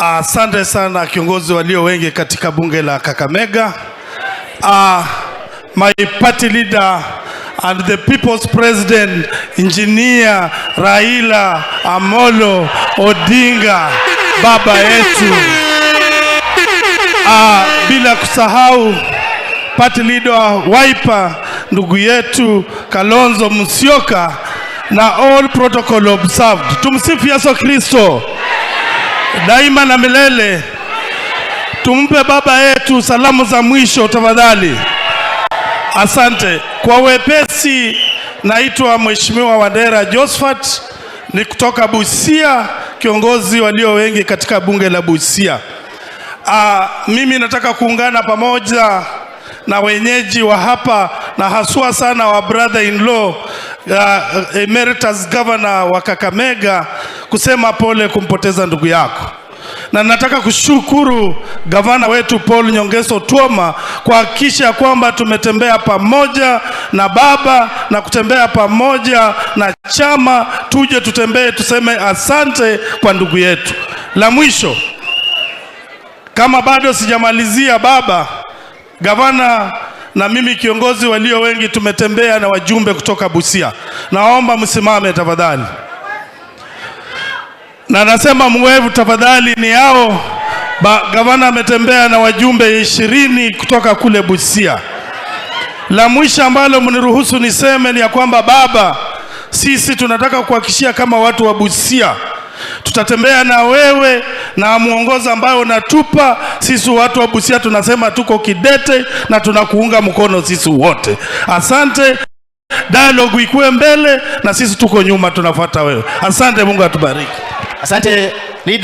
Asante sana kiongozi walio wengi katika bunge la Kakamega. My party leader and the people's president, Engineer Raila Amolo Odinga, baba yetu. Bila kusahau party leader Wiper, ndugu yetu Kalonzo Musyoka, na all protocol observed. Tumsifu Yesu Kristo daima na milele. Tumpe baba yetu salamu za mwisho tafadhali. Asante. Kwa wepesi, naitwa Mheshimiwa Wandera Josephat, ni kutoka Busia, kiongozi walio wengi katika bunge la Busia. Mimi nataka kuungana pamoja na wenyeji wa hapa na haswa sana wa brother in law emeritus governor wa Kakamega kusema pole kumpoteza ndugu yako. Na nataka kushukuru gavana wetu Paul Nyong'o Otuoma kuhakikisha kwamba tumetembea pamoja na baba na kutembea pamoja na chama, tuje tutembee tuseme asante kwa ndugu yetu. La mwisho, kama bado sijamalizia, baba gavana na mimi kiongozi walio wengi tumetembea na wajumbe kutoka Busia. Naomba msimame tafadhali. Na nasema mwevu tafadhali ni hao. Gavana ametembea na wajumbe 20 kutoka kule Busia. La mwisho ambalo mniruhusu niseme ni ya kwamba baba, sisi tunataka kuhakikishia kama watu wa Busia tutatembea na wewe na muongozo ambao unatupa. Sisi watu wa Busia tunasema tuko kidete na tunakuunga mkono sisi wote. Asante. Dialogue ikuwe mbele na sisi tuko nyuma tunafuata wewe. Asante, Mungu atubariki. Asante.